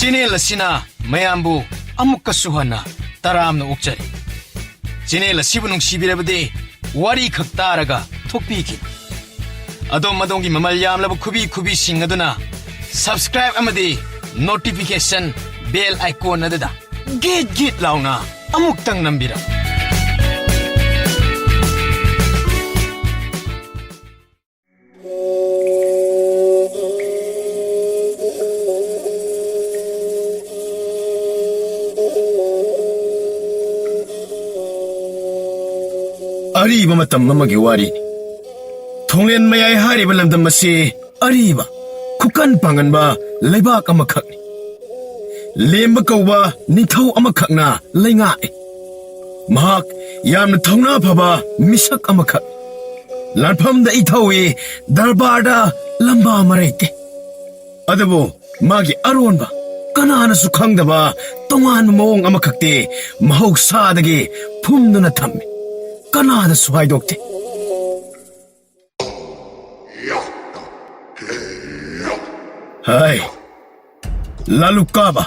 Channel asina mayambu amukka suhana taramna ukjari. Channel asibu nungsibirabadi wari khak taraga thokpiki. Adom madongi mamal yamlabu kubi sing aduna subscribe amadi notification bell icon adada git launa amuktang nambira. Ariba matam mamagi wari Thonglen mayai hariba lamdam masi ariba kukan pangan ba leibak amakak ni lemba kauba nithau amakak na lenga mahak yamna thongna phaba misak amakak lanpham da ithawi darbar da lamba maraite adabo magi aronba kanana su khangdaba tongan mong amakakte mahok sadagi phumduna thammi kanada suhai dokte hai lalu kaba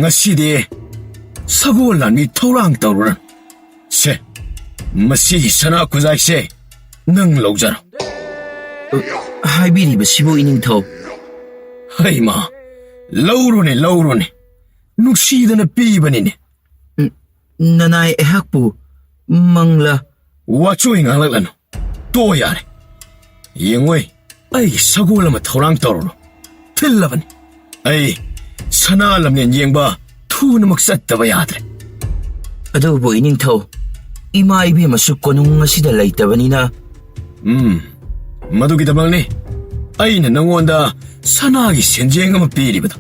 ngaside sagola ni thorang tawran se masi sana kuzai se nang lojara hai biri basibu ining tho hai ma laurone nuksidana pibani ne nanai ehakpu mangla wachui ngalaklan to yare yengoi ai sagola ma thorang tawro tillavani ai sana lamne yengba thuna maksat taba yadre ado bo ining tho ima ibe masu konung asida laitabani na madugi dabalni aina nangonda sanagi senjeng ama piribada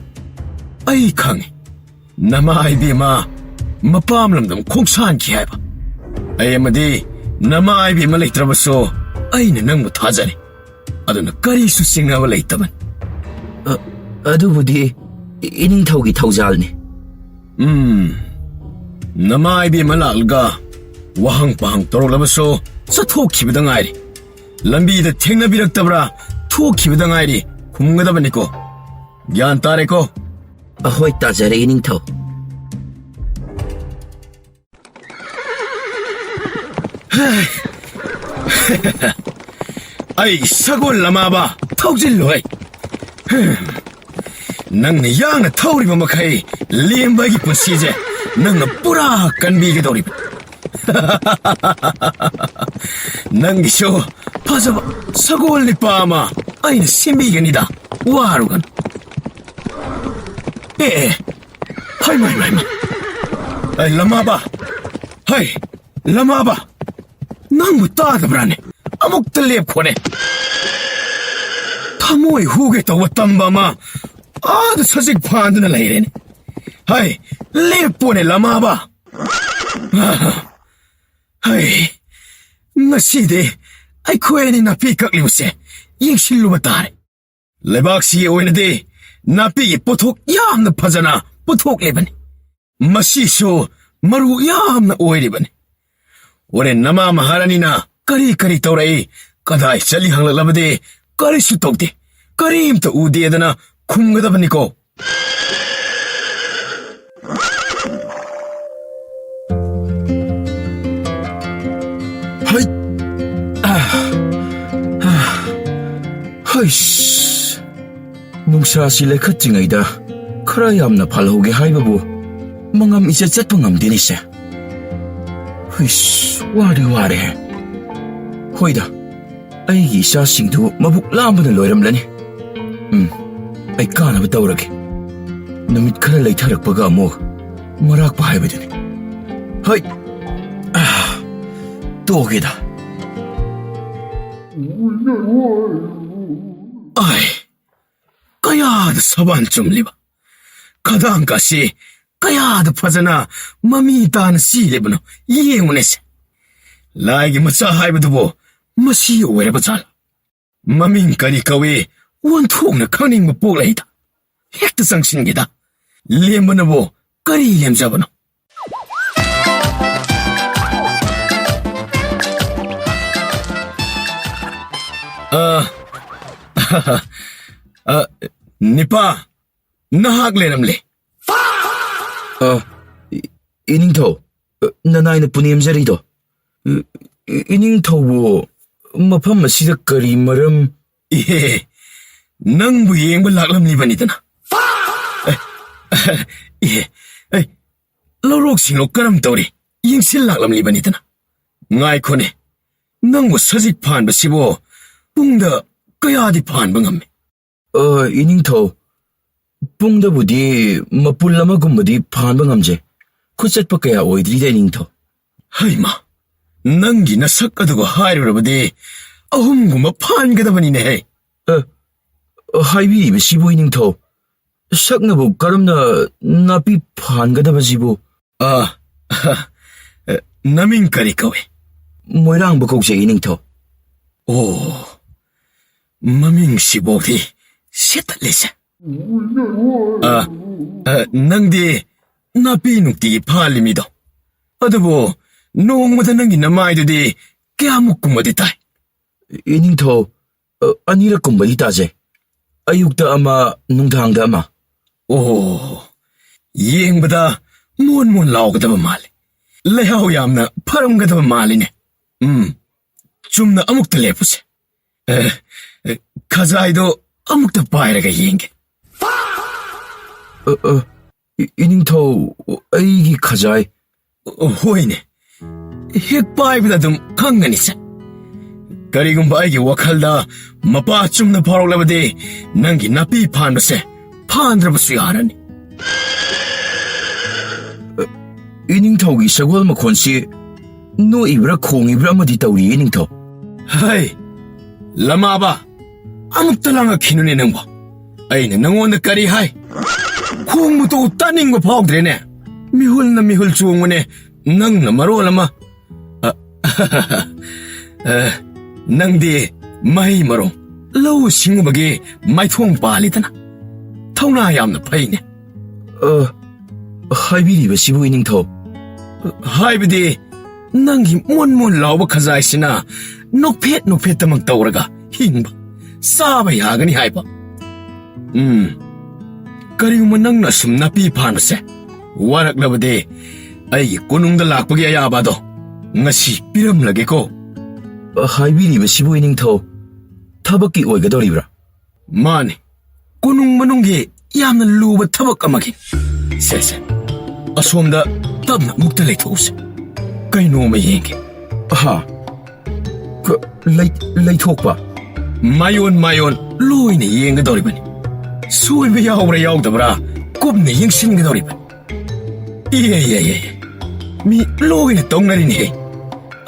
ai khangi nama ibe ma mapam lamdam khongsan ki haiba ai amadi nama ibe ma leitrabaso aina nangmu thajani aduna kari su singna leitaban adubudi ining thogi thaujalni nama ibe ma lalga wahang pahang torolabaso sathokibada ngairi lambi da thengna biraktabra thokibada ngairi khumgadabani ko gyan tare ko ahoi tajare ining tho ai sagol lama ba thaujil loi nang yang thauri ba makai lemba gi pusije nang pura kanbi gi dori nang gi sho pazaba sagol ni pama ai simbi gi nida warugan hai mai ai lama ba nang muta da brane amuk tlep khone thamoi huge to tamba ma ad sajik phandna laire ne hai lepone lama ba hai ngaside ai khoeni na pi kak liuse yingsilu batare lebak si oina de na pi pothok yamna phajana pothok lebani masi so maru yamna oiribani ore nama maharani na kari taurai kadai chali hanglabade kari su tokde karim to ude dana khumgadabani ko hai hai nungsa si lekhatjingaida khara yamna phalhoge haibabu mangam ise chatpangam dinise ware hoida aigi isa singdu mabuk lambana loiramlani ai kana batawrage namit khara leitharakpaga amok marak pa haibadani hai togeda ai kaya da saban chumliba kadang kasi kaya da fazana mami tan silibno yengunese laigi macha haibadu masi oiraba chal maming kari kawe wanthokna khangning ma polaida hekta sangsingida lembanabo kari lemjabano Nipa, nahak lenamle. 이닝ꯊꯧ, ꯅꯅꯥꯏꯅ ꯄꯨꯅꯦꯝꯖꯔꯤꯗꯣ. 이닝ꯊꯧꯕꯨ ꯃꯐꯝ ꯑꯁꯤꯗ ꯀꯔꯤ ꯃꯔꯝ? ꯏꯍꯦ, ꯅꯪꯕꯨ ꯌꯦꯡꯕ ꯂꯥꯛꯂꯝꯂꯤꯕꯅꯤꯗꯅ. ꯏꯍꯦ, ꯂꯧꯔꯣꯛꯁꯤꯡꯂꯣ ꯀꯔꯝ ꯇꯧꯔꯤ? ꯌꯦꯡꯁꯤꯜ ꯂꯥꯛꯂꯝꯂꯤꯕꯅꯤꯗꯅ. ꯉꯥꯏꯈꯣꯅꯦ, ꯅꯪꯕꯨ ꯁꯖꯤꯛ ꯐꯥꯟꯕꯁꯤꯕꯨ ꯄꯨꯡꯗ ꯀꯌꯥꯗꯤ ꯐꯥꯟꯕ ꯉꯝꯃꯤ? 이닝ꯊꯧ, ꯄꯨꯡꯗꯕꯨꯗꯤ ꯃꯄꯨꯜ ꯑꯃꯒꯨꯝꯕꯗꯤ ꯐꯥꯟꯕ ꯉꯝꯖꯩ. ꯈꯨꯠ ꯆꯠꯄ ꯀꯌꯥ ꯑꯣꯏꯗ꯭ꯔꯤꯗ 이닝ꯊꯧ. ꯍꯩꯃꯥ, ꯅꯪꯒꯤ ꯅꯁꯛ ꯑꯗꯨꯒ ꯍꯥꯏꯔꯨꯔꯕꯗꯤ 3 ꯐꯥꯟꯒꯗꯕꯅꯤꯅꯦꯍꯦ. ꯍꯥꯏꯕꯤꯔꯤꯕꯁꯤꯕꯨ 이닝ꯊꯧ, ꯁꯛꯅꯕꯨ ꯀꯔꯝꯅ ꯅꯥꯄꯤ ꯐꯥꯟꯒꯗꯕꯁꯤꯕꯨ? ꯅꯃꯤꯡ ꯀꯔꯤ ꯀꯧꯏ? ꯃꯣꯏꯔꯥꯡꯕ ꯀꯧꯖꯩ 이닝ꯊꯧ. ꯑꯣ, ꯃꯃꯤꯡꯁꯤꯕꯣꯗꯤ ꯁꯦꯠꯇꯠꯂꯤꯁꯦ. ꯅꯪꯗꯤ ꯅꯥꯄꯤ ꯅꯨꯡꯇꯤꯒꯤ ꯐꯥꯜꯂꯤꯃꯤꯗꯣ. ꯑꯗꯨꯕꯨ ꯅꯣꯡꯃꯗ ꯅꯪꯒꯤ ꯅꯃꯥꯏꯗꯨꯗꯤ ꯀꯌꯥꯃꯨꯛꯀꯨꯝꯕꯗꯤ ꯇꯥꯏ? 이닝ꯊꯧ, ꯑꯅꯤꯔꯛꯀꯨꯝꯕꯗꯤ ꯇꯥꯖꯩ. ꯑꯌꯨꯛꯇ ꯑꯃ, ꯅꯨꯡꯗꯥꯡꯗ ꯑꯃ. ꯑꯣ, ꯌꯦꯡꯕꯗ ꯃꯣꯟ ꯃꯣꯟ ꯂꯥꯎꯒꯗꯕ ꯃꯥꯜꯂꯤ. ꯂꯩꯍꯥꯎ ꯌꯥꯝꯅ ꯐꯔꯝꯒꯗꯕ ꯃꯥꯜꯂꯤꯅꯦ. ꯆꯨꯝꯅ ꯑꯃꯨꯛꯇ ꯂꯦꯞꯄꯨꯁꯦ. ꯈꯖꯥꯏꯗꯣ ꯑꯃꯨꯛꯇ ꯄꯥꯏꯔꯒ ꯌꯦꯡꯒꯦ. 이닝ꯊꯧ, ꯑꯩꯒꯤ ꯈꯖꯥꯏ. ꯍꯣꯏꯅꯦ, ꯍꯦꯛ ꯄꯥꯏꯕꯗ ꯑꯗꯨꯝ ꯈꯪꯒꯅꯤꯁꯦ. ꯀꯔꯤꯒꯨꯝꯕ ꯑꯩꯒꯤ ꯋꯥꯈꯜꯗ ꯃꯄꯥ ꯆꯨꯝꯅ ꯐꯥꯎꯔꯛꯂꯕꯗꯤ ꯅꯪꯒꯤ ꯅꯥꯄꯤ ꯐꯥꯟꯕꯁꯦ ꯐꯥꯟꯗ꯭ꯔꯕꯁꯨ ꯌꯥꯔꯅꯤ. 이닝ꯊꯧꯒꯤ ꯁꯒꯣꯜ ꯃꯈꯣꯟꯁꯤ ꯅꯣꯛꯏꯕ꯭ꯔꯥ ꯈꯣꯡꯏꯕ꯭ꯔꯥ ꯑꯃꯗꯤ ꯇꯧꯔꯤ 이닝ꯊꯧ. ꯍꯩ, ꯂꯃꯥꯕ, ꯑꯃꯨꯛꯇ ꯂꯥꯡꯉꯛꯈꯤꯅꯨꯅꯦ ꯅꯪꯕꯣ. ꯑꯩꯅ ꯅꯪꯉꯣꯟꯗ ꯀꯔꯤ ꯍꯥꯏ? ꯈꯣꯡꯕꯨꯇꯣ ꯇꯥꯅꯤꯡꯕ ꯐꯥꯎꯗ꯭ꯔꯦꯅꯦ. ꯃꯤꯍꯨꯜꯅ ꯃꯤꯍꯨꯜ ꯆꯣꯡꯕꯅꯦ, ꯅꯪꯅ ꯃꯔꯣꯜ ꯑꯃ. ꯅꯪꯗꯤ ꯃꯍꯩ ꯃꯔꯣꯡ, ꯂꯧꯎ ꯁꯤꯡꯎꯕꯒꯤ ꯃꯥꯏꯊꯣꯡ ꯄꯥꯜꯂꯤꯗꯅ. ꯊꯧꯅꯥ ꯌꯥꯝꯅ ꯐꯩꯅꯦ. ꯍꯥꯏꯕꯤꯔꯤꯕꯁꯤꯕꯨ 이닝ꯊꯧ. ꯍꯥꯏꯕꯗꯤ ꯅꯪꯒꯤ ꯃꯣꯟ ꯃꯣꯟ ꯂꯥꯎꯕ ꯈꯖꯥꯏꯁꯤꯅ ꯅꯣꯛꯐꯦꯠ ꯅꯣꯛꯐꯦꯠꯇꯃꯛ ꯇꯧꯔꯒ ꯍꯤꯡꯕ, ꯆꯥꯕ ꯌꯥꯒꯅꯤ ꯍꯥꯏꯕ. ꯀꯔꯤꯒꯨꯝꯕ ꯅꯪꯅ ꯁꯨꯝ ꯅꯥꯄꯤ ꯐꯥꯟꯕꯁꯦ ꯋꯥꯔꯛꯂꯕꯗꯤ ꯑꯩꯒꯤ ꯀꯣꯅꯨꯡꯗ ꯂꯥꯛꯄꯒꯤ ꯑꯌꯥꯕ ꯑꯗꯣ ꯉꯁꯤ ꯄꯤꯔꯝꯂꯒꯦꯀꯣ. ꯍꯥꯏꯕꯤꯔꯤꯕꯁꯤꯕꯨ 이닝ꯊꯧ, ꯊꯕꯛꯀꯤ ꯑꯣꯏꯒꯗꯧꯔꯤꯕ꯭ꯔꯥ? ꯃꯥꯅꯤ, ꯀꯣꯅꯨꯡ ꯃꯅꯨꯡꯒꯤ ꯌꯥꯝꯅ ꯂꯨꯕ ꯊꯕꯛ ꯑꯃꯒꯤ. ꯁꯦ, ꯑꯁꯣꯝꯗ ꯇꯞꯅ ꯑꯃꯨꯛꯇ ꯂꯩꯊꯣꯛꯎꯁꯦ. ꯀꯩꯅꯣꯝꯃ ꯌꯦꯡꯒꯦ. ꯂꯩꯊꯣꯛꯄ? ꯃꯥꯌꯣꯟ ꯂꯣꯏꯅ ꯌꯦꯡꯒꯗꯧꯔꯤꯕꯅꯤ. ꯁꯣꯏꯕ ꯌꯥꯎꯕ꯭ꯔꯥ ꯌꯥꯎꯗꯕ꯭ꯔꯥ ꯀꯨꯞꯅ ꯌꯦꯡꯁꯤꯟꯒꯗꯧꯔꯤꯕꯅꯤ. ꯃꯤ ꯂꯣꯏꯅ ꯇꯧꯅꯔꯤꯅꯦꯍꯦ,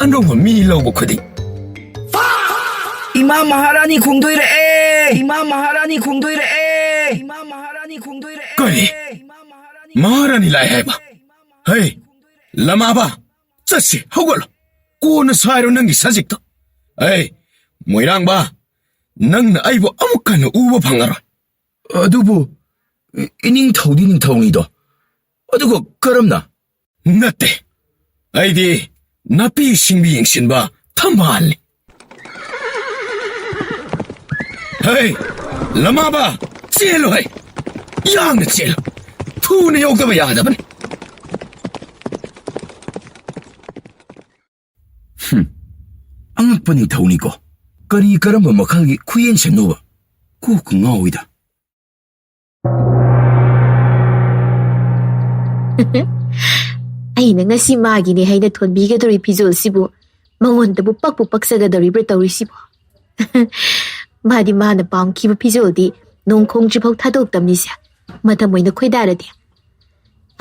ꯑꯅꯧꯕ ꯃꯤ ꯂꯧꯕ ꯈꯨꯗꯤꯡ. ꯏꯃꯥ ꯃꯍꯥꯔꯥꯅꯤ ꯈꯣꯡꯗꯣꯏꯔꯛꯑꯦ! ꯏꯃꯥ ꯃꯍꯥꯔꯥꯅꯤ ꯈꯣꯡꯗꯣꯏꯔꯛꯑꯦ! ꯏꯃꯥ ꯃꯍꯥꯔꯥꯅꯤ ꯈꯣꯡꯗꯣꯏꯔꯛꯑꯦ! ꯀꯔꯤ? ꯃꯍꯥꯔꯥꯅꯤ ꯂꯥꯛꯑꯦ ꯍꯥꯏꯕ? ꯍꯩ, ꯂꯃꯥꯕ, ꯆꯠꯁꯤ, ꯍꯧꯒꯠꯂꯣ. ꯀꯣꯟꯅ ꯁꯥꯏꯔꯣ ꯅꯪꯒꯤ ꯁꯖꯤꯛꯇꯣ. ꯃꯣꯏꯔꯥꯡꯕ, ꯅꯪꯅ ꯑꯩꯕꯨ ꯑꯃꯨꯛ ꯍꯟꯅ ꯎꯕ ꯐꯪꯉꯔꯣꯏ. ꯑꯗꯨꯕꯨ 이닝ꯊꯧꯗꯤ ꯅꯤꯡꯊꯧꯅꯤꯗꯣ. ꯑꯗꯨꯒ ꯀꯔꯝꯅ? ꯅꯠꯇꯦ, ꯑꯩꯗꯤ ꯅꯥꯄꯤ ꯁꯤꯡꯕꯤ ꯌꯦꯡꯁꯤꯟꯕ ꯊꯝꯕꯥꯜꯅꯤ. ꯍꯩ, ꯂꯃꯥꯕ, ꯆꯦꯜꯂꯣ ꯍꯩ, ꯌꯥꯡꯅ ꯆꯦꯜꯂꯣ. ꯊꯨꯅ ꯌꯧꯗꯕ ꯌꯥꯗꯕꯅꯤ. ꯑꯉꯛꯄ ꯅꯤꯡꯊꯧꯅꯤꯀꯣ. ꯀꯔꯤ ꯀꯔꯝꯕ ꯃꯈꯜꯒꯤ ꯈꯨꯌꯦꯡꯁꯟꯅꯣꯕ? ꯀꯣꯛꯀ ꯉꯥꯎꯏꯗ. ꯑꯩꯅ ꯉꯁꯤ ꯃꯥꯒꯤꯅꯦ ꯍꯥꯏꯅ ꯊꯣꯟꯕꯤꯒꯗꯧꯔꯤ ꯐꯤꯖꯣꯜꯁꯤꯕꯨ ꯃꯉꯣꯟꯗꯕꯨ ꯄꯛꯄꯨ ꯄꯛꯆꯒꯗꯧꯔꯤꯕ꯭ꯔꯥ ꯇꯧꯔꯤꯁꯤꯕꯨ. ꯃꯥꯗꯤ ꯃꯥꯅ ꯄꯥꯝꯈꯤꯕ ꯐꯤꯖꯣꯜꯗꯤ ꯅꯣꯡꯈꯣꯡꯗ꯭ꯔꯤꯐꯥꯎ ꯊꯥꯗꯣꯛꯇꯝꯅꯤꯁꯦ, ꯃꯇꯝ ꯑꯣꯏꯅ ꯈꯣꯏꯗꯥꯔꯗꯤ.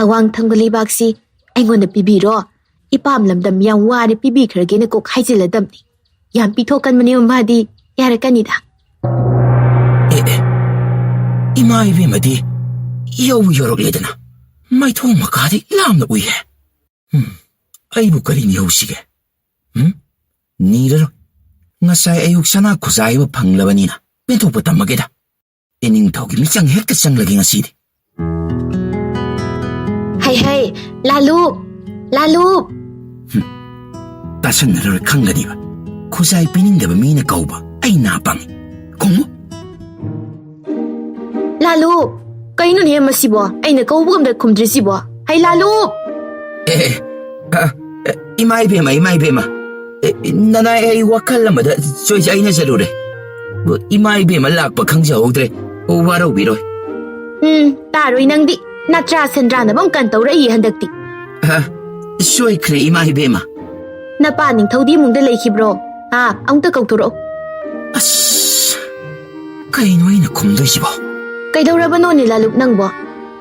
ꯑꯋꯥꯡ ꯊꯪꯕ ꯂꯩꯕꯥꯛꯁꯤ ꯑꯩꯉꯣꯟꯗ ꯄꯤꯕꯤꯔꯣ, ꯏꯄꯥꯝ ꯂꯝꯗꯝ ꯌꯥꯝ ꯋꯥꯅ ꯄꯤꯕꯤꯈ꯭ꯔꯒꯦꯅ ꯀꯣꯛ ꯍꯥꯏꯖꯤꯜꯂꯗꯝꯅꯤ. ꯌꯥꯝ ꯄꯤꯊꯣꯛꯀꯟꯕꯅꯦꯕ ꯃꯥꯗꯤ, ꯌꯥꯔꯛꯀꯅꯤꯗ. ꯏꯃꯥ ꯏꯕꯦꯝꯃꯗꯤ ꯌꯧꯔꯛꯂꯦꯗꯅ. ꯃꯥꯏꯊꯣꯡ ꯃꯈꯥꯗꯤ ꯂꯥꯝꯅ ꯎꯏꯍꯦ. ꯑꯩꯕꯨ ꯀꯔꯤ ꯅꯤꯍꯧꯁꯤꯒꯦ? ꯅꯤꯔꯔꯣꯏ. ꯉꯁꯥꯏ ꯑꯌꯨꯛ ꯁꯅꯥ ꯈꯨꯖꯥꯏꯕ ꯐꯪꯂꯕꯅꯤꯅ ꯄꯦꯟꯊꯣꯛꯄ ꯇꯝꯃꯒꯦꯗ. 이닝ꯊꯧꯒꯤ ꯃꯤꯆꯪ ꯍꯦꯛꯇ ꯆꯪꯂꯒꯦ ꯉꯁꯤꯗꯤ. ꯍꯩ, ꯂꯥꯂꯨꯞ. ꯇꯥꯁꯟꯅꯔꯔꯣꯏ ꯈꯪꯒꯅꯤꯕ. ꯈꯨꯖꯥꯏ ꯄꯤꯅꯤꯡꯗꯕ ꯃꯤꯅ ꯀꯧꯕ ꯑꯩ ꯅꯥ ꯄꯪꯉꯤ. ꯈꯣꯡꯉꯨ. ꯂꯥꯂꯨꯞ, ꯀꯩꯅꯣꯅꯦ ꯃꯁꯤꯕꯣ? ꯑꯩꯅ ꯀꯧꯕꯒ ꯑꯝꯇ ꯈꯨꯝꯗ꯭ꯔꯤꯁꯤꯕꯣ? Hay Lalu! Ima ibema. Nanay ay wakal lamada soy ay na salure. Ima ibema lakpa khangjaudre. Waraw biroy. Taroy nang di. Natra Sandra na bang kantaw ra handakti. Soy kre ima ibema. Napaning thawdi mungda leikibro. Ang ta kauturo. As, kaino ay nakumdoy sibo. Kaidaurabano ni Lalup nang bo.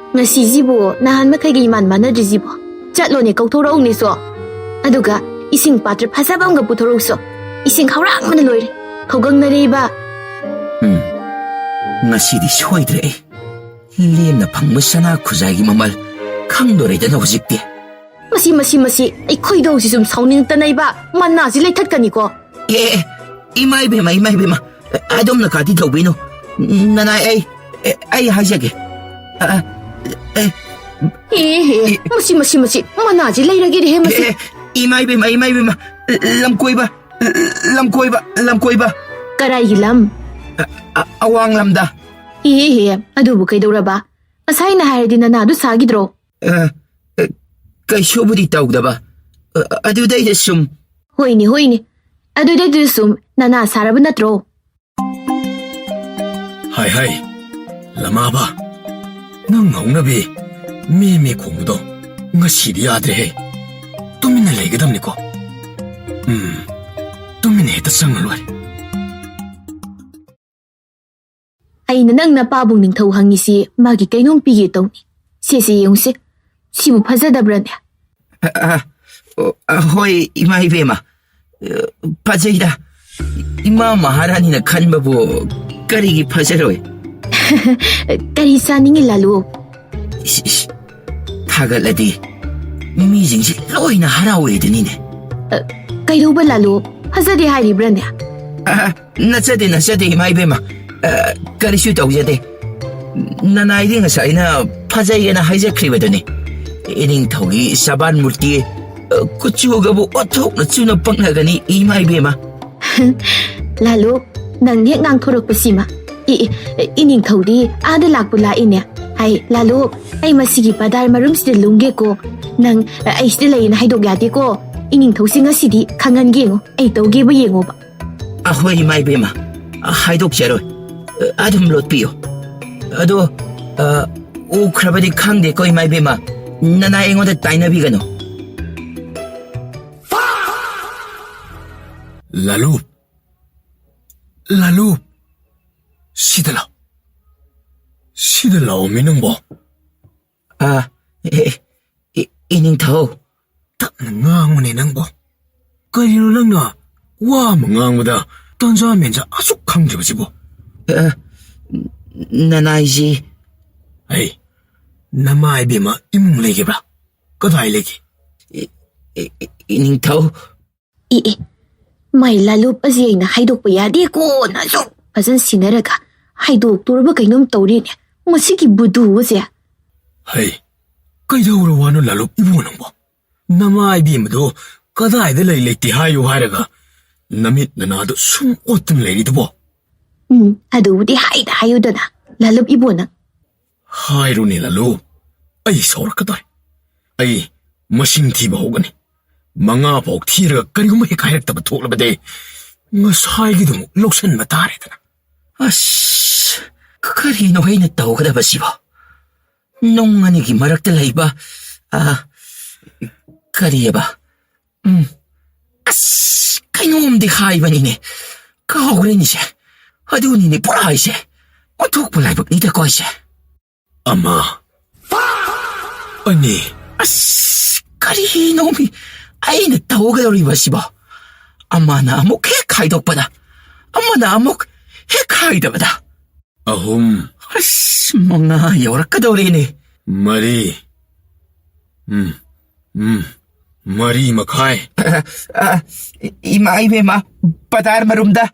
Ngasi zibo nahan makay man manadri zibo. Chatlo ni kauturo ni so. Aduga, ising patra pasabang ga puturo so. Ising kaurang manaloy. Kaugang na riba. Ngasi di soydre eh. Liem na pangmasana kuzaygi mamal. Kangdore na hujikti. Masi. Ay koy daw si sumsawning tanay ba. Manna sila itatkan ko. Ima ibema. Adom na kati daw bino. Nanay ay hajage. Masi. Manna sila iragiri he masi. Ima ibema. Lamkoy ba. Karay lam. Awang lamda. Adubu kay daw ba? Asay na hayar din na nado sagidro. Kay shobudi tawda ba? Aduday sum. Hoy ni. Aduday sum na nasarab na tro. Hay. Lama ba? Nang nabi. Mimi kumudo. Nga siri adre he. Tumin na legadam niko. Tumin heta sangalwari. Ay nanang napabong ning tawhang ni si magi kainong pigi taw ni. Sisi yung si. Sibu pazadabran niya. Hoy, ima ibema. Pazayda. Ima maharani na kanbabu karigi pazaroy. Karisa ningi Lalu. Tagaladi. Mimizing si loy na harawe dinine. Kayo ba Lalu? Hazadi hari bran niya. Nasade ima ibema. Karisu tawjade. Nanay din nga sa ina pazay na haizakribadani. Ining tawgi saban murti kuchuga bu otok na tsunang pangnagani ima ibema. Lalu, nang niya ngang turok pa sima. Ining tawdi ada lakbulain niya. Ay, Lalu, ay masigi padar marum sida lungge ko. Nang ay sida layin haidog yati ko. Ining tawsi nga sidi kangan gengo. Ay tawgi ba yengo ba? Ahoy ima ibema. Haidog siyaroy. Adam lot piyo. Ado, ukrabadi kangde ko ima ibema. Nanay ingoda tainabigano. Lalu. Sidala uminang bo. Ining tao. Tapna ngang nang bo. Kaya lang na, ngang mo da, tanza menja asuk kang jiba jibo. Nanay ji. Ay, namay bima imong legi ba? Kaday legi. Ining tao. May Lalu pa siya na haidok pa yadi ko na so. Pasan sinaraga, haidok turba kainom tawrin niya. Masigi budu siya. Ay, kaya urawa no Lalu ibunang bo. Namay bima do, kaday da layliti hayo haraga. Namit na nado sumuotan lady bo. Ado di hayo da na. Lalu ibunang. Hayro ni Lalu. Ay, saura kaday. Ay, masing tiba ho gani. Mga pok tira kariguma hikayag taba tukla ba de. Nga sayagi dong loksan matari na. Karino ay nataw ka na ba siya? Nung anigi maraktalay ba? Kariya ba? Kainom di hay ba nini? Kahawrin siya. Ado nini puray siya. Matuk pulay bagnita ko siya. Ama. Ani. Karino mi. Ay nataw ka na rin ba siya? Ama na amok hekay dok pa na. Ama na amok hekay da ba da? Mga yorak ka daw rin eh. Mari. Mari makay. Ima ibema, patar marumda.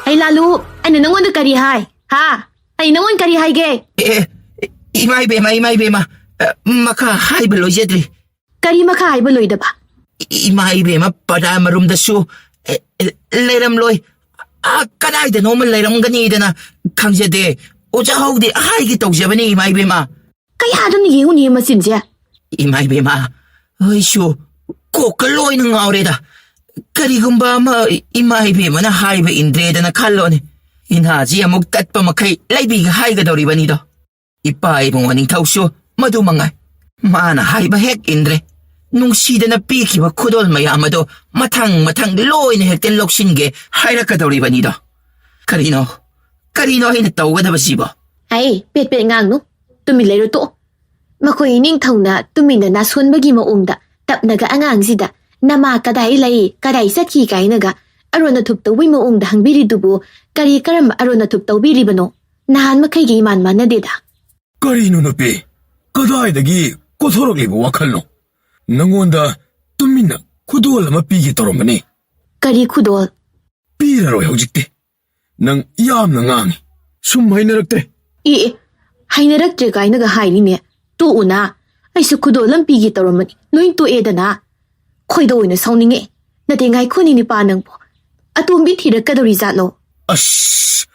Ay Lalu, ano nangon na karihay? Ha? Ay nangon karihay ge? Ima ibema, makahay baloy yadri. Kari makahay baloy da ba? Ima ibema, patar marumda su. Leram loy. Kanay da noman leram ganida na. Kangjade, oja hawdi ahay gitaw siya ba ni ima ibema? Kaya doon niyo niya masin siya. 이마 이베마, 어이쇼, 꼭가 로이는 ngaure다. Karigumba ma i마 이베마나 하이베 인드레다나 칼로네. 인하지 amok tatpa makay laibig haiga daw ribanito. Ipa ibong aning tauso, madumangay. Maana haiba hek indre. Nung sida na piki wa kudol mayamado, matang loy na hekten loksinge, haira ka daw ribanito. Karino hinataw ka na ba sibo? Ay, pet ngang no. Tumilay to. Makoy ning taw na tumina nasun bagi maungda. Tap naga angang sida. Nama kaday lay, kaday sa kikay naga. Aro na tuptaw mo maungda hang biri dubo. Kari karam aro na tuptaw biri bano. Nahan makay man na dida. Karino na pi? Kadayadagi kothoroklibo wakalno. Nangonda tumina kudol mapigi toromani. Kari kudol. Piraroy hojikte. Nang iyam na ngangi. Sumay narakte. Hainaraktre kay naga hailini. Tuo na. Ay sa kudol ang pigi toromani. Noin to eda na. Koy daw na sauningi. Natingay ko ni panang po. At umbit hirak ka daw rizalo. Ash!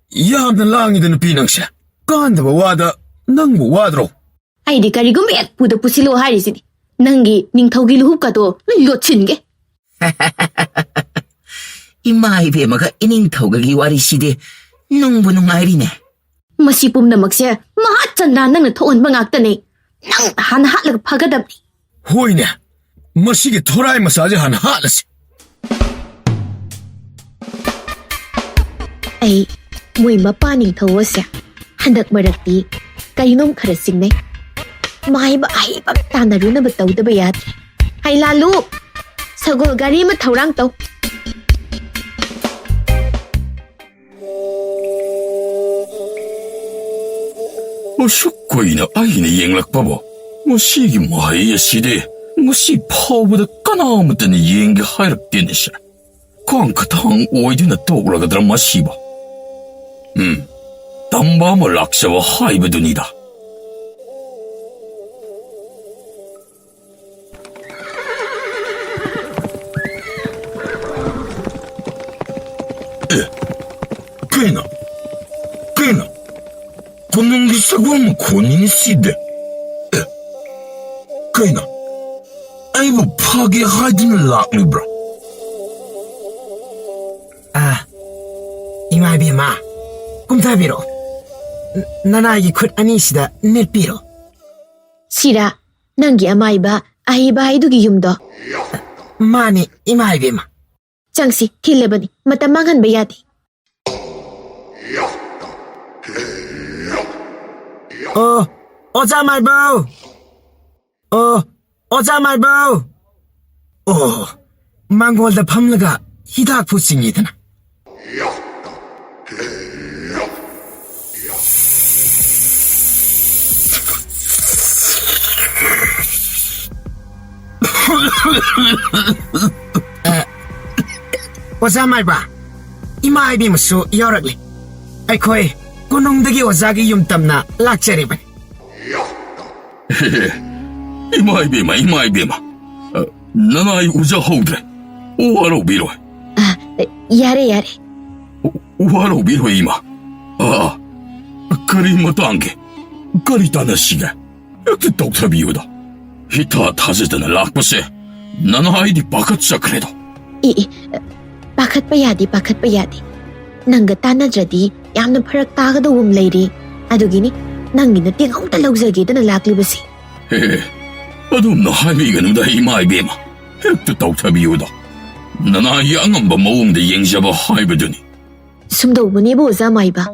Yam na langit na pinang siya. Kanda ba wada nang wadro? Ay di kari gumiat puda pusilo hari sini. Nanggi ning tawgi luhub ka to lulotsin ge. Ima ibemaga ining tawgagi wariside nung bunong airine. Masipum na magsya mahatsan na nang natoon mangakta ni. Nang tahan-halag pagadam ni. Hoy niya. Masige thoray masaje han halas. Ay, muy mapaning tawa siya. Handak marakti, karinom karasing na. Mahaiba ay pagtanaro na bataw da bayatri. Ay lalo, sagol gari matawrang taw. Sukkoy na ay nayenglak pa bo. Masige mahaya side. Masi pawbada kanamata na yengi hayrak din siya. Kung katang oy din na togragadra masiba. Tamba mo laksa wa hayba dunida. Kena. Kunong gisagawa mo kunin side. Kena. Ay mo pagi hadin lak ni bro. Ima bima. Kumtabiro. Nanagi kut anisida nilpiro. Sira, nanggi amay ba, ay ba ay dugi yumdo. Mani ima bima. Changsi, kilabani, matamangan bayati. Oza my bow. Oza my bow. Mangol da pamlaga hidak pusingidana. Oza my ba. Ima bima su yoragli. Aikoi kunongdagi ozagi yumtamna lakchariban. Imaibema. Nanay uja hodre. Uwaro biro. Yare. Uwaro biro ima. Kari matange. Kari tanashiga. Yakte doktor biyoda. Hita tazedana lakpase. Nanay di bakat sa kredo. Pakat pa yadi. Nangga tanadradi, yamna parak tagada wum lady. Adugini, nangi na tingaw talawzagi na laklibasi. Adum na haibigan da imaibema. Hekta doktor biyoda. Nanay ang bamaong da yengzaba haibaduni. Sumdaw mo ni Boza may ba?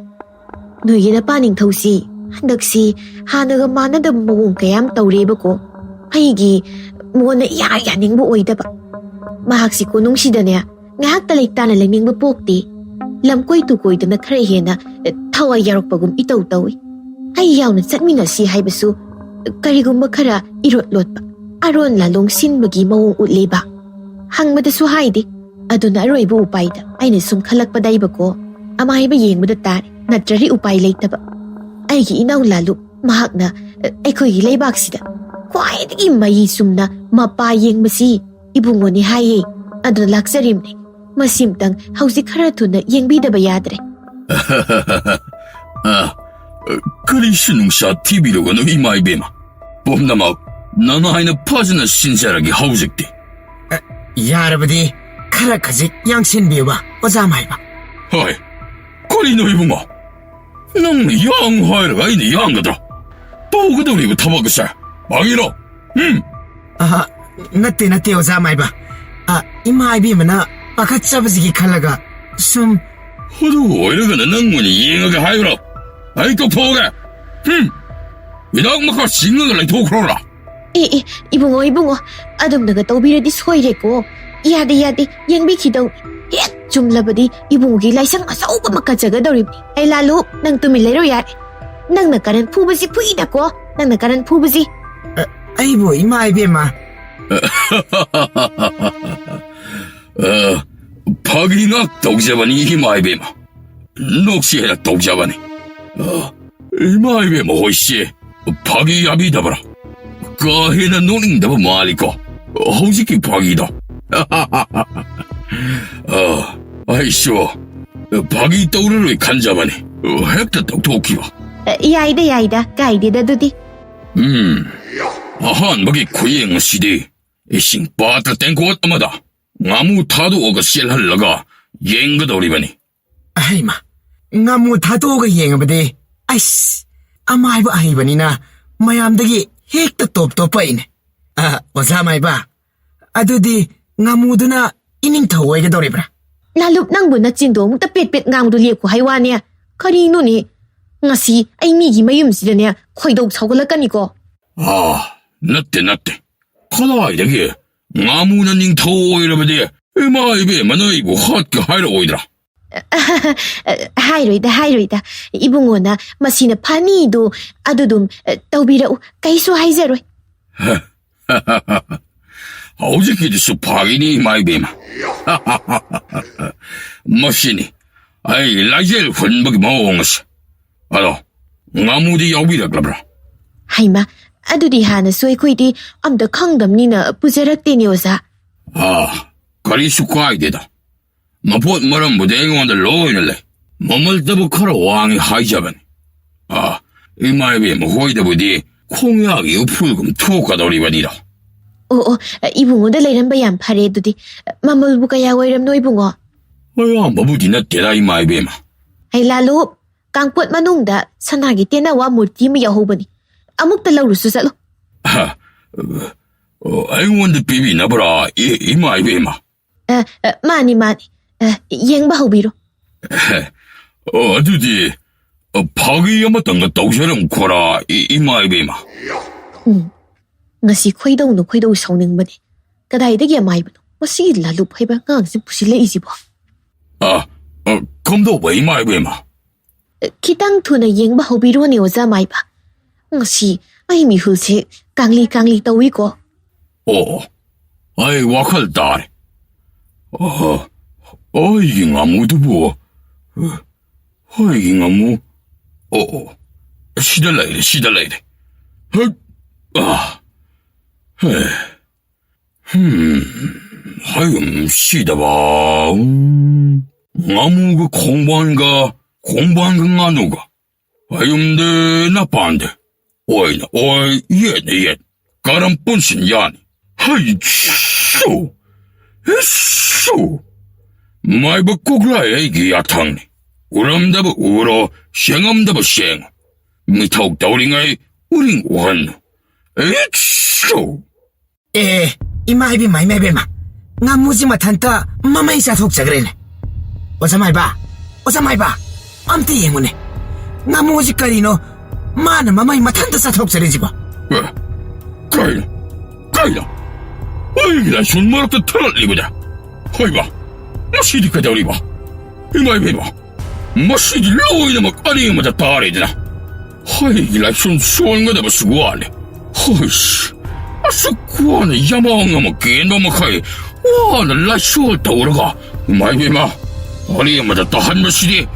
Nuy na paning tawsi. Handagsi, hanaga manada mawong kayam tawreba ko. Haygi, mo na yayaning buoy da ba? Mahagsi ko nung sida niya, ngahak talayta na lang ning mapukti. Lamkoy tukoy da na karahe na taway yarok pagum itaw-taw. Ay yaw na satmina si haibasu, karigong makara irot-lot pa. Aron lalong sinbagi mawong uli ba? Hang madasu haidi, ado na aroy bu upay da, ay nasum kalagpaday ba ko. Amay ba yeng madatari, natrari upay lay ba? Ay inaw lalo, mahak na, ay ko'y laybak sida. Kway di mayisum na mapayeng masi, ibungo ni haye, ado na laksarim ni. Masimtang hausi karatu na yengbida ba yadre? Kari sinung sa TV lo ano imaibema. Pom nama 나나이는 파즈나 신세하게 하우직디. 야르버디 카라 카직 양신비와 오자마이바. 하이, 거리 너이붕어. 넌 양하이르가 이니 양가더라. 또 그들이고 타박으세. 망이라. 아, 나tte 오자마이바. 아, 이마이비면나 바카짜버지기 칼라가 숨 허도 이러거나 능문이 이행하게 하이라. 아이 또 포게. 이낙마카 싱어가 라 도크로라. 이붕어. 아dom나가 떠비라디 소이레고. 야데, 옌비키도. 예, 줌라버디 이붕어기 라이상 아싸우바 막가자가더리브니. 아이 라루, 낭 뚜밀레로 야레. 낭나 까는 푸부지 푸이다고. 낭나 까는 푸부지. 아이보 이마이비마. 파기낙 독자반이 이마이베마. 녹시해라 독자반이. 이마이베마 호이씨. 파기 야비다바라. 가해나 노링다바 말이고. 호지키 파기다. 아이쇼. 파기 떠오르르 간자반이. 핵다 똑똑히와. 야이다, 가이디다 두디. 아한 먹이 구행 시대. 이싱 빠따 땡고 왔다마다. 아무 타도 오가 셀할라가 옌가도리바니. 아이마, 나무 다도가 이행어버디. 아이씨, 아마이바 아이바니나 마얌다기 핵다 톱톱파이네. 아, 오자마이바. 아두디 나무드나 이닝 타오에게 도리브라. Lalup nang bun na chindo mukta pet ngang du liek ko haiwa niya. Karino ni? Ngasi ay migi mayum sila niya khoidog sawgalakani ko. 나tte. 카나이데기 아무나 닝 타오이라베디. 이마이베 마나이고 핫게 하이라 오이드라. Hairoida. Ibungo na masina panido adudum tawbirao kaiso haizaroy. 어저께도 수파기니 마이베마. 머시니. 아이 라이젤 혼박이 마옹스. 알아. 아무디 야비라 그러브라. Haima, adudi hana soy koidi amda khangdamnina pujarakte oza. 가리수 과이되다. 마포 머럼 무대행원들 로이늘래. 머물더부 커러 왕이 하이자반. 이마이베마 호이더부디 콩약이 우풀금 투가도리바디다. Ibungo da layran bayam pare dudi. Mamulbu kaya wairam no ibungo. 마부디 나때다 이마이베마. Ay lalo, kangpot manungda sanagi tinawa murti mo yahobani. Amuk talaw rususalo. 아이원드 비비 나보라 이마이베마. Mani. Yang bahobiro. 어두디 파기 야마땅가 떡셔름 코라 이마이베마. Ngasi khoidong sauning bani. Kadaydagi amaybano. Masigi lalup haiba ngangsi pusila isibo. 검도 왜 이마이베마. Kitang tuna yang bahobiro ni oza mayba. Ngasi ay mihulse kangli tawi ko. 아이 와칼 딸. 이게 아무도 뭐. 이게 아무. 시달라이래. 하여금 시다봐. 아무 공부한 거 누가. 하여금데 나빠한데. 옛. 가람 뿐신 야니. 하이 쇼. 마이버 꼭라야 이게 야탕니. 우람다부 우로 셴엄다부 셴. 미타옥 다우링아이 우링 원누. 쇼. 이마이비 마이베마. 나무지 마탄타 마마이사 속자그래네. 오자마이바. 암때 예문에. 나무지까리노 마나 마마이 마탄타 사속자래지고. 가이나. 나 손마락도 털어리보자. 하이바. 마시디까 다우리바. 이마이베마. 마시디 로이나 막 아리마다 따레지나. 하이라 손 소원가다 바수고알레. 하이씨. 아수쿠아네 야마왕가 뭐 겐도마카이. 와나 라쇼 타오르가. 이마이베마. 아리마다 따한 마시디.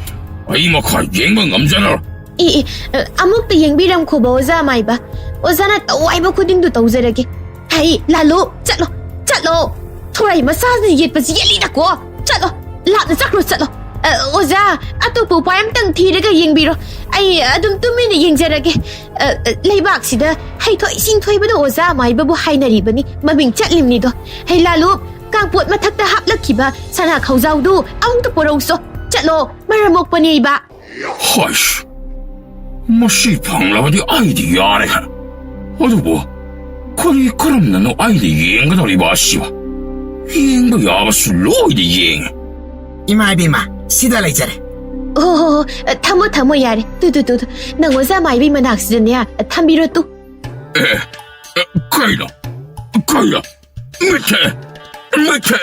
이마카 옌방 암자나. Amuk ta yang biram ko ba oza mayba. Oza na tawai ba kuding du tawzarage. Hay, lalo, chatlo. Thorai masaz ni yet pasi yeli na ko. Chatlo, la na sakro chatlo. ꯑꯣꯖꯥ ꯑꯇꯣꯞꯄ ꯎꯄꯥꯏ ꯑꯝꯇꯪ ꯊꯤꯔꯒ ꯌꯦꯡꯕꯤꯔꯣ ꯑꯩ ꯑꯗꯨꯝ ꯇꯨꯃꯤꯟꯅ ꯌꯦꯡꯖꯔꯒꯦ ꯂꯩꯕꯥꯛꯁꯤꯗ ꯍꯩꯊꯣꯏ ꯁꯤꯡꯊꯣꯏꯕꯗ ꯑꯣꯖꯥ ꯑꯃꯥꯏꯕꯕꯨ ꯍꯥꯏꯅꯔꯤꯕꯅꯤ ꯃꯃꯤꯡ ꯆꯠꯂꯤꯕꯅꯤꯗꯣ ꯍꯩ ꯂꯥꯂꯨꯞ ꯀꯥꯡꯄꯣꯠ ꯃꯊꯛꯇ ꯍꯥꯞꯂꯛꯈꯤꯕ ꯁꯅꯥ ꯈꯧꯖꯥꯎꯗꯨ ꯑꯃꯨꯛꯇ ꯄꯣꯔꯧꯁꯣ ꯆꯠꯂꯣ ꯃꯔꯝ ꯃꯣꯛꯄꯅꯤ ꯏꯕ 하이씨, 마시 방라바디 아이디 야래하. 어두고, 거리 그럼나 너 아이디 예행가다리 마시와. 예행가 야바수 로이디 예행. 이마 이비마 시다 레이저레 어, 타모 야래 뚜뚜뚜 나 오자 마이비 만학스드냐 탐비로 또 가이라.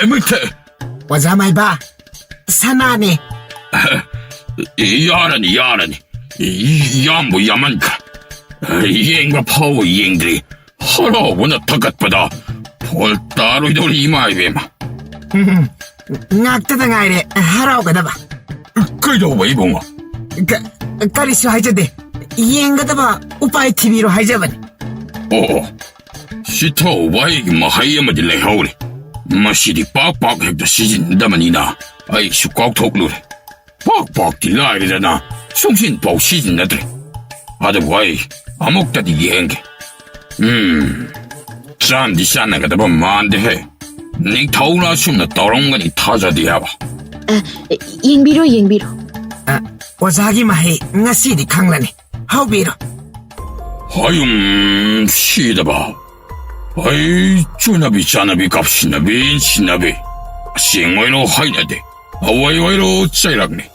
밑에. 오자마이바 사나네 야라니. 야뭐 야만가. 예행가 파워 예행들이 하라보나 탁갓보다 볼 따로 이돌이 이마이베마. ngakta ngaire harau ga daba 가이라 왜봉아. karisu haijade yenga daba upai tibiro haijaban 시타 오바이기 마하이야마디 레하오리. 마시디 빡빡 핵도 시진다만이나 아이 슈꽉 톡루레. 빡빡 딜라이리잖아. 송신 빡 시진나드레. 아드 와이 아목다디 예행게. 짠디 샤나가 다바 만데해. 니 타우나 숨나 떠렁가니 타자디야바. 잉비로 ozagi mahi ngasidi khanglani haubiro 하욤 시다바. 아이 주나비 짜나비 갑시나비 신나비. 싱와이로 하이나데. 아와이와이로 짜이락네.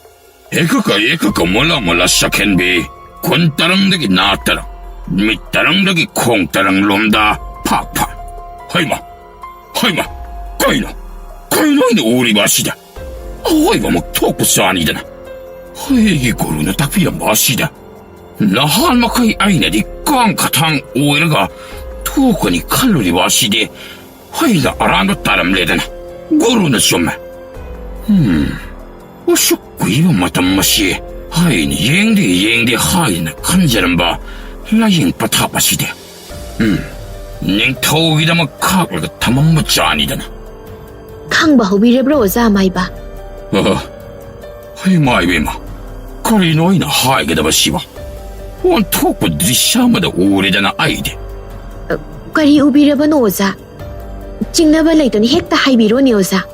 에크까 몰라 샤켄비. 곤따랑덕이 나따랑. 밑따랑덕이 콩따랑 롬다 팍팍. 하이마 가이노이는 우리 맛이다. 어이가 뭐 톡부스 아니잖아. 허이기 고르는 딱비야 맛이다. 나 할마카이 아이네디 깡카탕 오이르가 투코니 칼로리 맛이디. 허이가 아란도 따람레잖아. 고르는 좀마. 어쇼 이거 맞다 맛이. 하이니 ең디 하이나 간절한 바 라잉 바타바시디. 닝 타오기다 뭐 카글가 타만 뭐 짠이잖아. 캉바 호비레브로 오자 마이바 하이 마이베마. 거리 너희나 하이게다 바시바. 원 톡부 드리샤마다 오래잖아 아이디. 까리 우비레브노 오자 징나바 레이더니 헥다 하이비로니 오자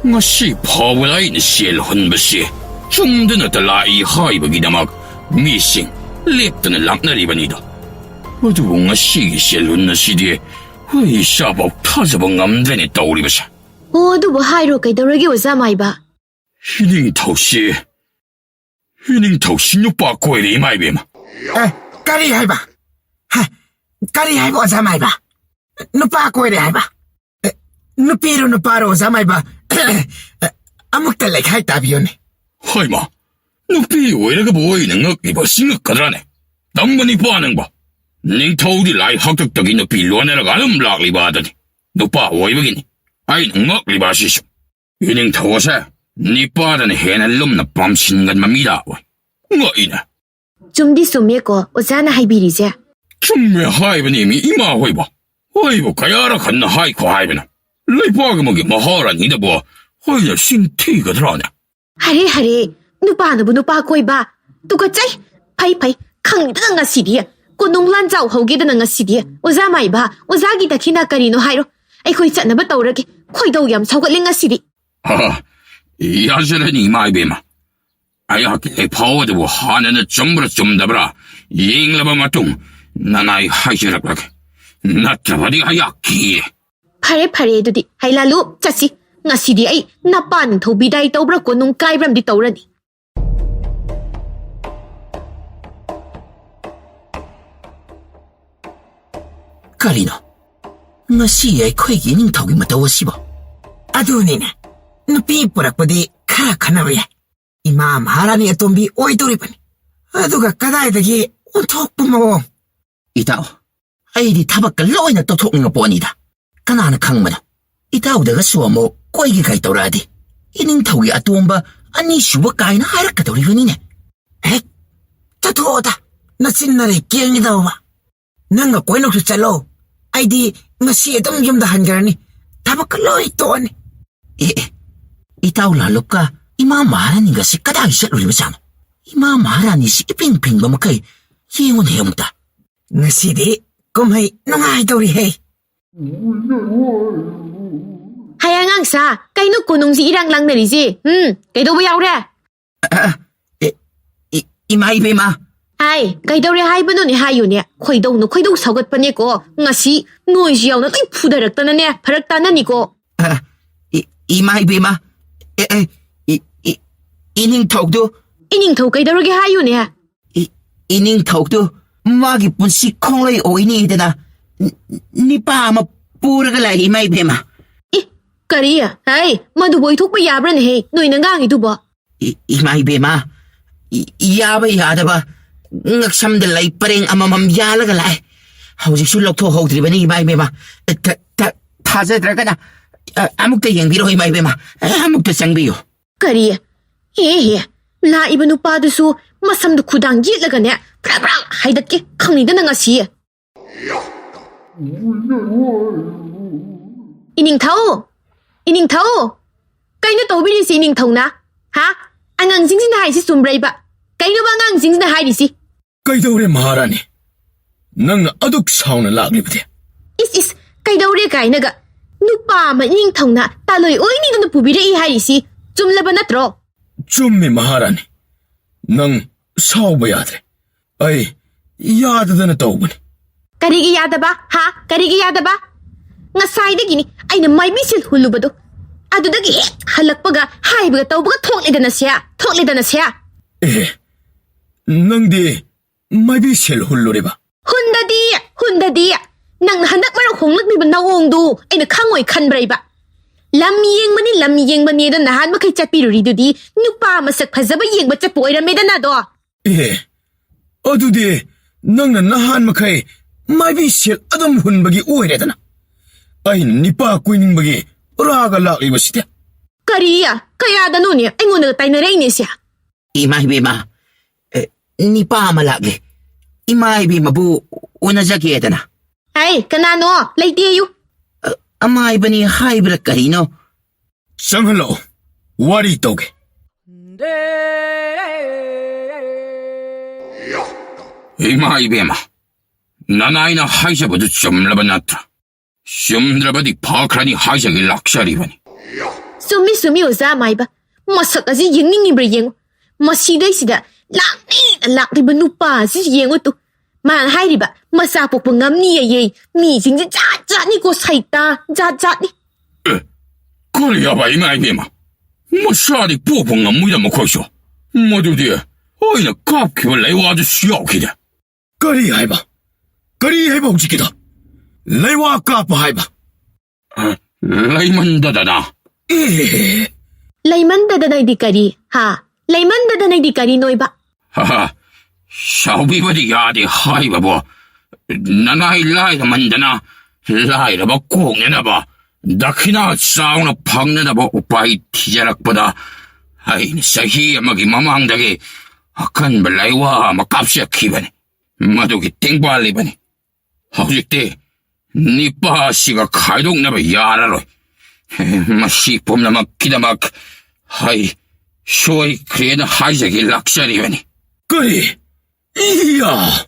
ngasi 파브나이는 시엘 헌버시. 중드는 달라이 하이버기다 막 미싱 랩드는 락나리바니다. 어두고 ngasi 시엘 헌나시디에 왜 샤밥 타자방 남되니 떠오리바샤. 어두부 하이로 까이더러기 오자 마이바 히닝 타우시 뉴빠 꼬이리 마이베마. kari haiba kari haiba ozamaiba nupa koire haiba nupiro nuparo ozamaiba amukta lekhai tabione 하이마, 누피 오이라가 보이는 거 이거 싱긋하더라네. 남만이 빠는 거. 닝 타우리 라이 학덕덕이 누피 로네라가 음락리 바더니. 누빠 오이버기니. 아이 능럭리 바시쇼. 이닝 타워세. 니 빠다는 해날 놈나 밤신간만 미라워. ngă이나. 좀디 쏘메고 오자나 하이비리제 중매 하이버님이 이마 호이버. 호이버 가야라 갔나 하이코 하이버나. 레이바가 먹이 마하라니다 뭐. 호이나 신티가 들어오냐. 하레 누파나부 누파 코이바 누가 짜이 파이 캉드나 ngasi디 고농란 자우 호게드나 ngasi디 오자 마이바 오자기 다키나 까리노 하이로 아이코이 짠나바 떠오르게 코이도 얌 사고링 ngasi디 야저라니 마이베마. 아야께 파워드고 하나는 전부라 좀 dabra. 잉라바 마tung 나나이 하이저라게. 나타바디 하야키. 파레 두디 하이라루 짜시 ngasi디 아이 나빠는 도비다이 떠브라 고농 까이브람디 떠오르니 karino ngasi ai khoi gi ning thogi mataw sibo adunine nupi purakpadi khara khanawe ima maharani atombi oidoribani aduga kadaidagi onthokpumo itaw aidi thabak loina to thokninga ponida kanana khangmana itaw daga suamo koi gi kai tawradi ining thogi atomba ani shuba kaina harak dorigunine tatoda nachinnare kengidawa nanga koinoksu chalo aidi ngasi edam yumda hangarani tabak loi toni itaw la lupka 이마 마라니가시 까다기 셔루리바잖아. 이마 마라니시 이핑핑바 마카이 예원해 용다. Ngasi kumhay nungay daw ri hey. Hayang ang sa, kay no kunong si irang lang na rin si. Kay daw ba yaw re? 이마 이베마. Ay, kay daw re hay ba nun hayo niya. Kay daw sagot pa niya ko. Nga si, noy siyaw na tayo pudarak na niya. Parak tanan ni ko. 이마 이베마. 이닝 턱도. Ining thaw kay daw re hayo niya. 이닝 턱도. 마기 분시 콩레이 오이니이드나. 니빠 아마 뿌르갈라 이마 이베마. Kariya, ay, maduboy thuk pa yabra na hey. Noy nangang ito ba? 이마 이베마. 야바 야다바. ngaksamdalay pa rin amamamyalagalay. Hawjik sulok to hawdriba ni iba-iba. Tazadraga na. Amuk tayang biro iba-iba. Amuk tasang biyo. Kariya, he, la iba nupa su, masam du kudang jit laga niya. Prang, haydat ki, kangnida na nga siya. Ining tao. Kayo na tawbili si ining tao na? Ha? Angang singsin na hay si sumbray ba? Kayo ba ngang singsin na hay di si? Kaidawre maharani. Nang na aduk sauna laglibati. Is, kayo daw rin kayo naga. Nupa ma ining tao na, taloy o ini na napubira i-hay di si. Jumlaban na tro. Jummi maharani. Nang sauba yadre. Ay, yadada na tawbani. Karigi yada ba? Ha? Karigi yada ba? Nga sayda gini, ay na may bisil hulu ba do? Adudagi halakpaga, haybaga tawbaga thoklida na siya. Nang di, may bisil huluri ba? Hundadi. Nang nahandak marang honglak ni ba nawong do, ay nakangoy kanbray ba? Lamiyeng ba niya doon nahan makay chapiruri do di, nupa masak pazaba yeng ba chapoy rameda na do? Adudi, nang na nahan makay, may bisil adam hunbagi uwireta na. Ay nipa kuining bagi, raga lakli ba siya? Kariya, kaya da nun niya, ay ngunag tayo na rin siya. Ima ibema. Nipa malagi. Ima ibema bu unazaki na. Ay, kanano, laitiyo. Ama iba ni haibra karino. Sanghalo, wari toge. 이마 이베마. 나나이나 하이샤버도 점라바나트라. 점드라바디 파크라니 하이샤기 락샤리바니. Sumi oza mai ba. Masak azi yengning ibra yengo. Masiday sida, lakni ba nupa si yengo to. Man hai riba, masapok pa ngam niya yay. Mi jing jat ni ko saita, jat ni. 그래야봐 이마 이베마. 뭐 샤디 뽀뽕가 무이다 뭐 거쇼. 뭐두디. 어이나 갑기를 내와 아주 시오키다. Kari haiba. Kari haiba ujikida. Laiwa kapa haiba. 라이만다다나. Layman dadanay di kari, ha? Layman dadanay di kari noy ba? 하하. 샤우비바디 야디 하이바보. 나나이 라이다 만다나. 라이다 봐 공내나봐. 나키나 싸우나 박내나봐 오빠이 티자락보다. 아이 사히 막이 마망다기. 아칸 발라이와 막 값이야 키바니. 마도기 땡발리바니. 허직대. 니빠씨가 가이동나봐 야라로. 마시 봄나 막 기다 막. 하이. 쇼이 그래는 하이자기 락샤리바니. Kari, iya.